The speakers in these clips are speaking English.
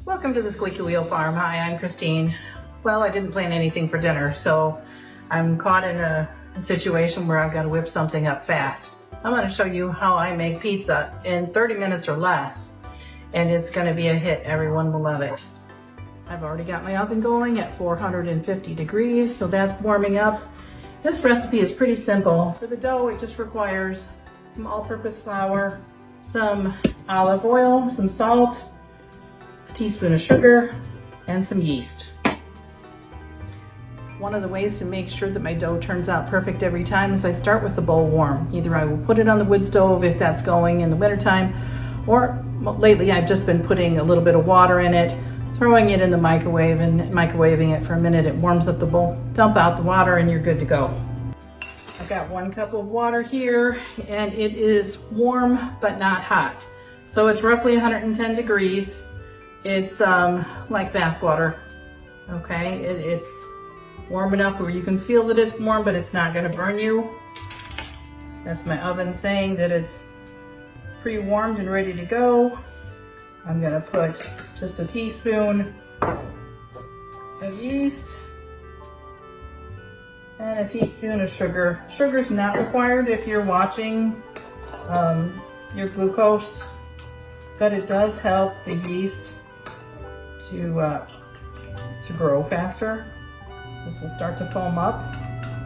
Welcome to the Squeaky Wheel Farm. Hi, I'm Christine. Well, I didn't plan anything for dinner, so I'm caught in a situation where I've got to whip something up fast. I'm going to show you how I make pizza in 30 minutes or less, and it's going to be a hit. Everyone will love it. I've already got my oven going at 450 degrees, so that's warming up. This recipe is pretty simple. For the dough, it just requires some all-purpose flour, some olive oil, some salt, a teaspoon of sugar, and some yeast. One of the ways to make sure that my dough turns out perfect every time is I start with the bowl warm. Either I will put it on the wood stove if that's going in the wintertime, or lately I've just been putting a little bit of water in it, throwing it in the microwave and microwaving it for a minute. It warms up the bowl. Dump out the water and you're good to go. I've got 1 cup of water here, and it is warm but not hot. So it's roughly 110 degrees. It's like bath water, okay? It's warm enough where you can feel that it's warm, but it's not gonna burn you. That's my oven saying that it's pre-warmed and ready to go. I'm gonna put just a teaspoon of yeast and a teaspoon of sugar. Sugar's not required if you're watching your glucose, but it does help the yeast to grow faster. This will start to foam up,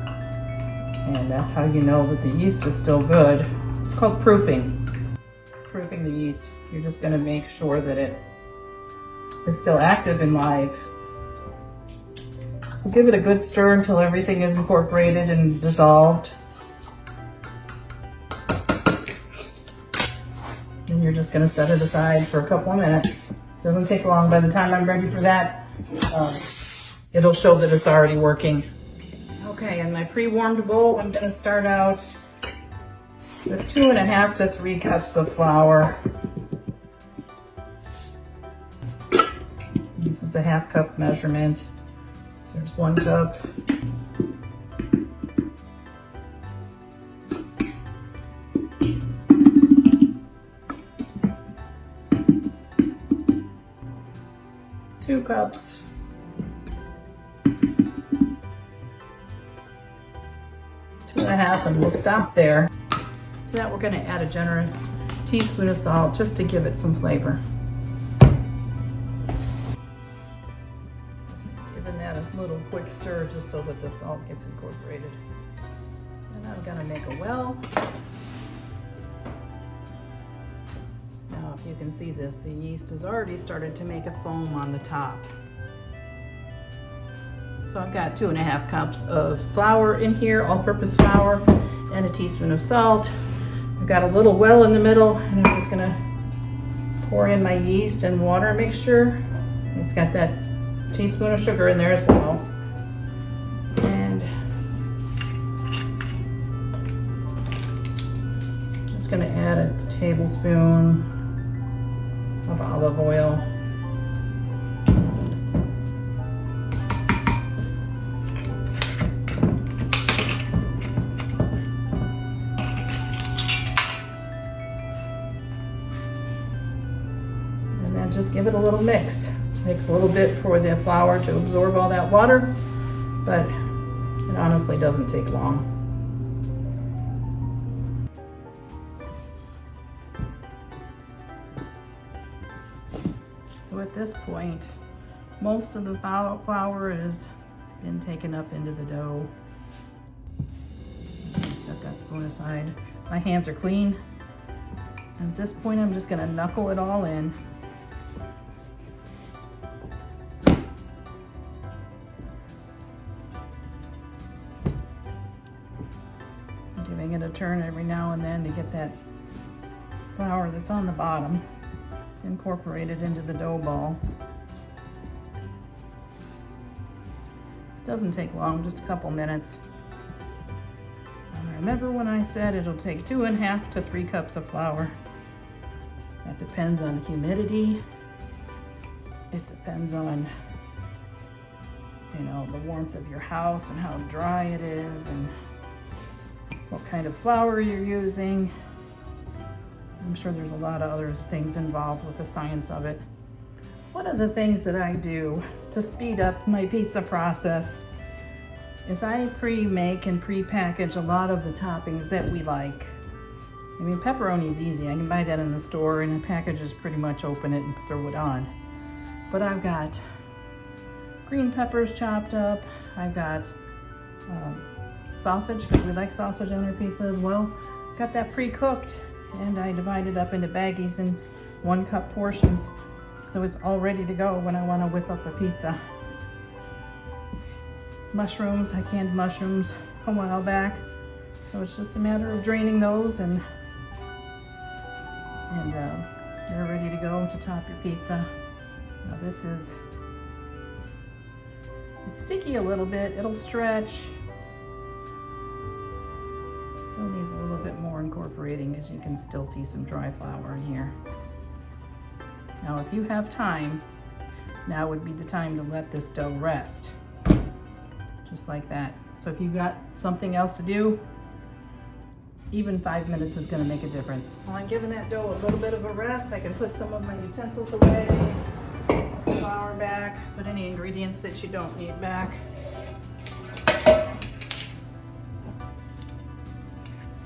and that's how you know that the yeast is still good. It's called proofing. Proofing the yeast. You're just gonna make sure that it is still active and live. So give it a good stir until everything is incorporated and dissolved. And you're just gonna set it aside for a couple of minutes. Doesn't take long. By the time I'm ready for that, it'll show that it's already working. Okay, in my pre-warmed bowl, I'm gonna start out with 2.5 to 3 cups of flour. This is a 1/2 cup measurement. There's 1 cup. Two cups. 2.5, and we'll stop there. To that, we're going to add a generous teaspoon of salt just to give it some flavor. Giving that a little quick stir just so that the salt gets incorporated. And I'm going to make a well. Now, if you can see this, the yeast has already started to make a foam on the top. So I've got 2.5 cups of flour in here, all-purpose flour, and a teaspoon of salt. I've got a little well in the middle, and I'm just gonna pour in my yeast and water mixture. It's got that teaspoon of sugar in there as well. And just gonna add a tablespoon of olive oil. Just give it a little mix. It takes a little bit for the flour to absorb all that water, but it honestly doesn't take long. So at this point, most of the flour has been taken up into the dough. Set that spoon aside. My hands are clean. At this point, I'm just gonna knuckle it all in. Giving it a turn every now and then to get that flour that's on the bottom incorporated into the dough ball. This doesn't take long, just a couple minutes. And remember when I said it'll take 2.5 to 3 cups of flour. That depends on humidity. It depends on, the warmth of your house and how dry it is and what kind of flour you're using. I'm sure there's a lot of other things involved with the science of it. One of the things that I do to speed up my pizza process is I pre-make and pre-package a lot of the toppings that we like. I mean, pepperoni is easy. I can buy that in the store and the packages pretty much open it and throw it on. But I've got green peppers chopped up. I've got sausage, because we like sausage on our pizza as well. Got that pre-cooked, and I divide it up into baggies in 1 cup portions. So it's all ready to go when I want to whip up a pizza. Mushrooms, I canned mushrooms a while back. So it's just a matter of draining those and they're ready to go to top your pizza. Now this is, it's sticky a little bit, it'll stretch. Still needs a little bit more incorporating because you can still see some dry flour in here. Now if you have time, now would be the time to let this dough rest. Just like that. So if you've got something else to do, even 5 minutes is going to make a difference. While I'm giving that dough a little bit of a rest, I can put some of my utensils away, put the flour back, put any ingredients that you don't need back.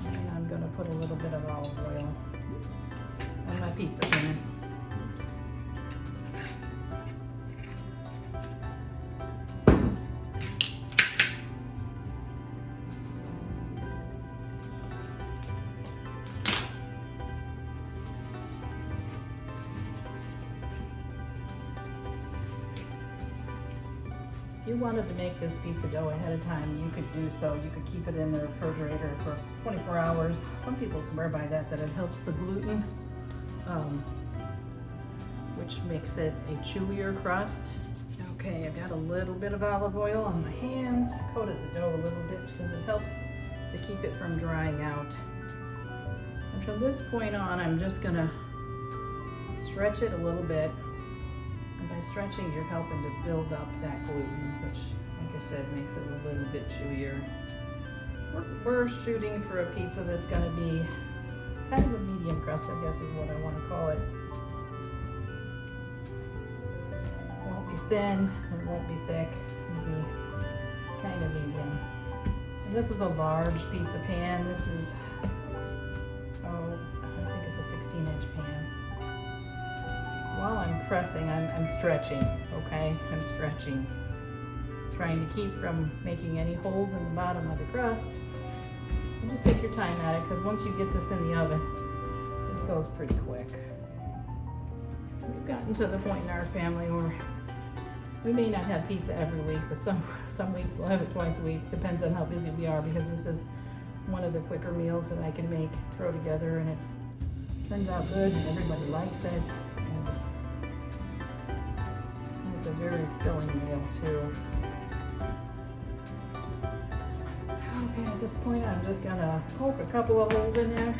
And I'm going to put a little bit of olive oil on my pizza pan. Oops. If you wanted to make this pizza dough ahead of time, you could do so. You could keep it in the refrigerator for 24 hours. Some people swear by that it helps the gluten, which makes it a chewier crust. Okay, I've got a little bit of olive oil on my hands. I coated the dough a little bit because it helps to keep it from drying out. And from this point on, I'm just gonna stretch it a little bit. And by stretching, you're helping to build up that gluten, which, like I said, makes it a little bit chewier. We're shooting for a pizza that's going to be kind of a medium crust, I guess is what I want to call it. It won't be thin, it won't be thick, it'll be kind of medium. And this is a large pizza pan. This is, I think it's a 16-inch pan. While I'm pressing, I'm stretching, okay? I'm stretching. Trying to keep from making any holes in the bottom of the crust. And just take your time at it, because once you get this in the oven, it goes pretty quick. We've gotten to the point in our family where we may not have pizza every week, but some weeks we'll have it twice a week. Depends on how busy we are, because this is one of the quicker meals that I can make, throw together, and it turns out good and everybody likes it. It's a very filling meal too. Okay, at this point I'm just gonna poke a couple of holes in there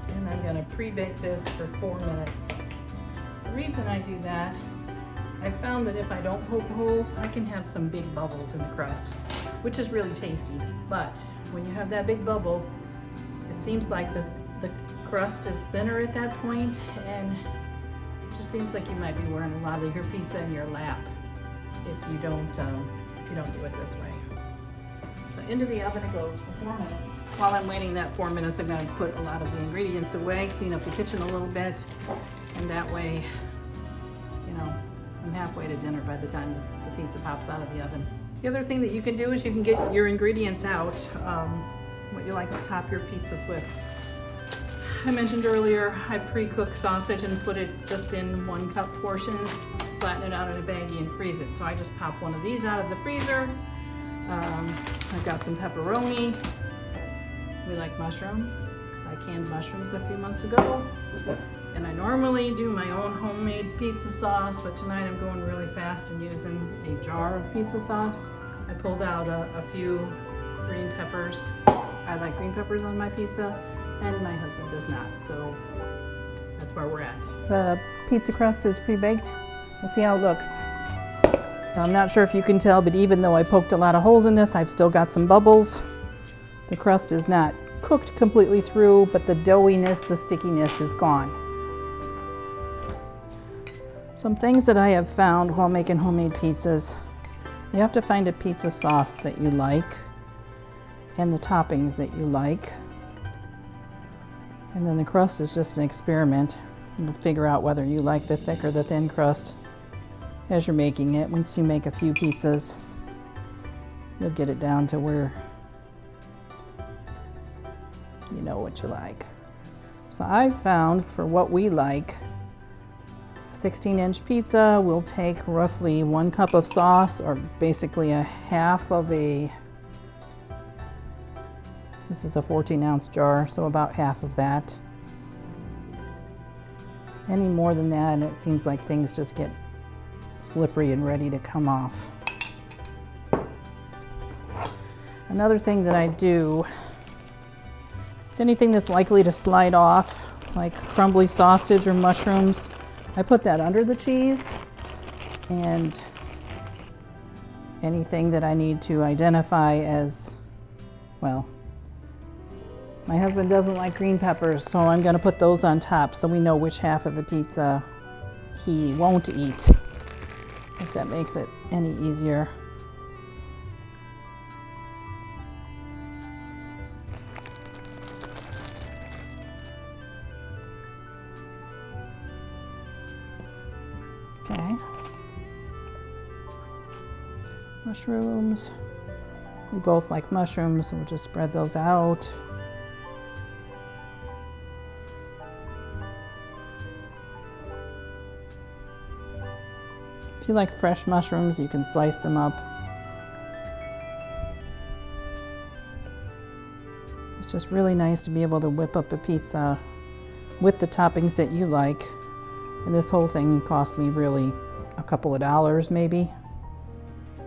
and I'm gonna pre-bake this for 4 minutes. The reason I do that, I found that if I don't poke the holes, I can have some big bubbles in the crust, which is really tasty. But when you have that big bubble, it seems like the crust is thinner at that point, and just seems like you might be wearing a lot of your pizza in your lap if you don't do it this way. So into the oven it goes for 4 minutes. While I'm waiting that 4 minutes, I'm going to put a lot of the ingredients away, clean up the kitchen a little bit, and that way, you know, I'm halfway to dinner by the time the pizza pops out of the oven. The other thing that you can do is you can get your ingredients out, what you like to top your pizzas with. I mentioned earlier, I pre-cook sausage and put it just in 1 cup portions, flatten it out in a baggie and freeze it. So I just pop one of these out of the freezer. I've got some pepperoni. We like mushrooms, so I canned mushrooms a few months ago. And I normally do my own homemade pizza sauce, but tonight I'm going really fast and using a jar of pizza sauce. I pulled out a few green peppers. I like green peppers on my pizza, and my husband does not, so that's where we're at. The pizza crust is pre-baked. We'll see how it looks. I'm not sure if you can tell, but even though I poked a lot of holes in this, I've still got some bubbles. The crust is not cooked completely through, but the doughiness, the stickiness is gone. So Some things that I have found while making homemade pizzas. You have to find a pizza sauce that you like and the toppings that you like. And then the crust is just an experiment. You'll figure out whether you like the thick or the thin crust as you're making it. Once you make a few pizzas, you'll get it down to where you know what you like. So I found for what we like, 16-inch pizza will take roughly 1 cup of sauce, or basically a half of a, this is a 14-ounce jar, so about half of that. Any more than that and it seems like things just get slippery and ready to come off. Another thing that I do is anything that's likely to slide off, like crumbly sausage or mushrooms, I put that under the cheese, and anything that I need to identify as, well, my husband doesn't like green peppers, so I'm going to put those on top so we know which half of the pizza he won't eat, if that makes it any easier. Okay. Mushrooms. We both like mushrooms, so we'll just spread those out. If you like fresh mushrooms, you can slice them up. It's just really nice to be able to whip up a pizza with the toppings that you like. And this whole thing cost me really a couple of dollars maybe.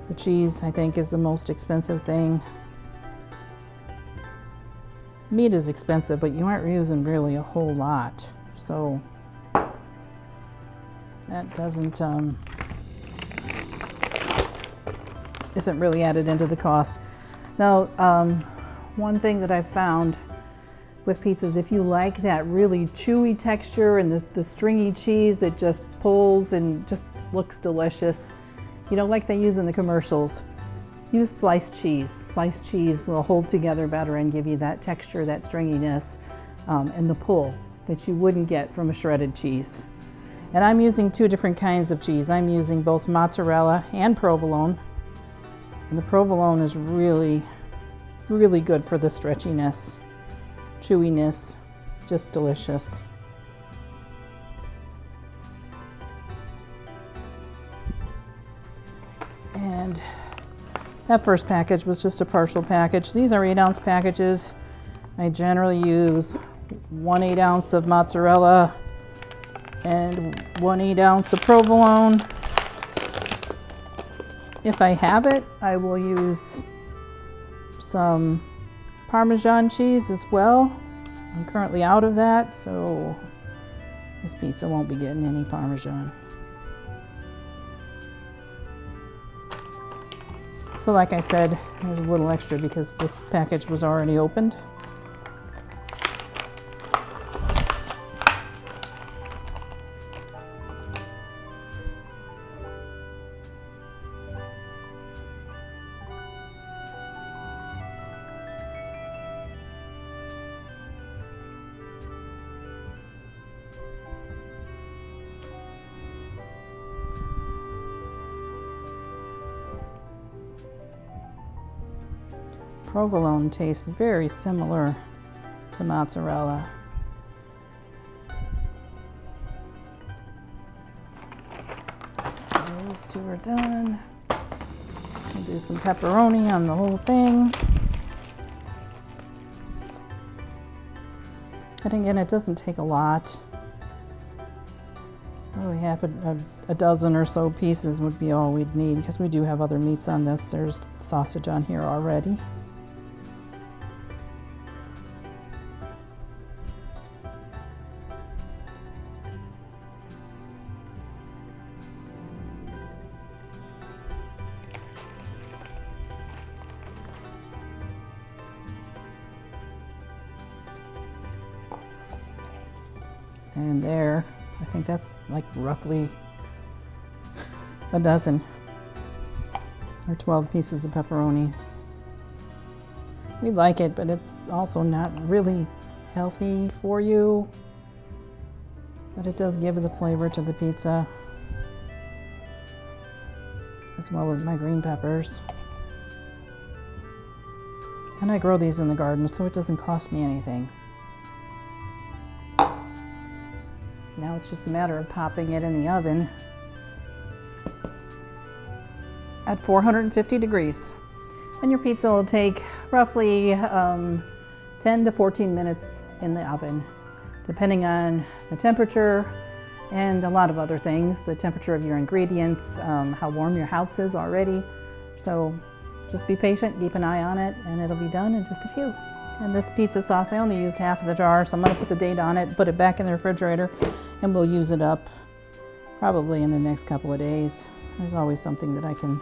The cheese, I think, is the most expensive thing. Meat is expensive, but you aren't using really a whole lot. So that doesn't, isn't really added into the cost. Now, one thing that I've found with pizzas, if you like that really chewy texture and the stringy cheese that just pulls and just looks delicious, you know, like they use in the commercials, use sliced cheese. Sliced cheese will hold together better and give you that texture, that stringiness, and the pull that you wouldn't get from a shredded cheese. And I'm using 2 different kinds of cheese. I'm using both mozzarella and provolone. And the provolone is really, really good for the stretchiness, chewiness, just delicious. And that first package was just a partial package. These are 8-ounce packages. I generally use 1 8-ounce of mozzarella and 1 8-ounce of provolone. If I have it, I will use some Parmesan cheese as well. I'm currently out of that, so this pizza won't be getting any Parmesan. So like I said, there's a little extra because this package was already opened. Provolone tastes very similar to mozzarella. Those 2 are done. I'll do some pepperoni on the whole thing. And again, it doesn't take a lot. Probably half a dozen or so pieces would be all we'd need because we do have other meats on this. There's sausage on here already. And there, I think that's like roughly a dozen, or 12 pieces of pepperoni. We like it, but it's also not really healthy for you. But it does give the flavor to the pizza, as well as my green peppers. And I grow these in the garden, so it doesn't cost me anything. Now it's just a matter of popping it in the oven at 450 degrees. And your pizza will take roughly 10 to 14 minutes in the oven, depending on the temperature and a lot of other things, the temperature of your ingredients, how warm your house is already. So just be patient, keep an eye on it, and it'll be done in just a few. And this pizza sauce, I only used half of the jar, so I'm gonna put the date on it, put it back in the refrigerator, and we'll use it up probably in the next couple of days. There's always something that I can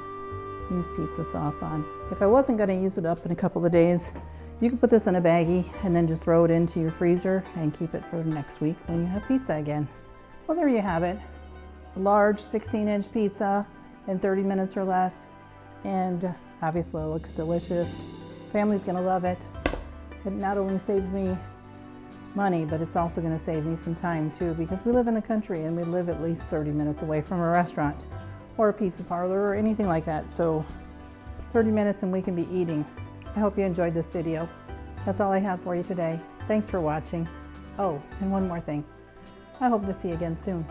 use pizza sauce on. If I wasn't gonna use it up in a couple of days, you can put this in a baggie and then just throw it into your freezer and keep it for next week when you have pizza again. Well, there you have it. A large 16-inch pizza in 30 minutes or less. And obviously it looks delicious. Family's gonna love it. It not only saved me money, but it's also gonna save me some time too, because we live in the country and we live at least 30 minutes away from a restaurant or a pizza parlor or anything like that. So 30 minutes and we can be eating. I hope you enjoyed this video. That's all I have for you today. Thanks for watching. Oh, and one more thing. I hope to see you again soon.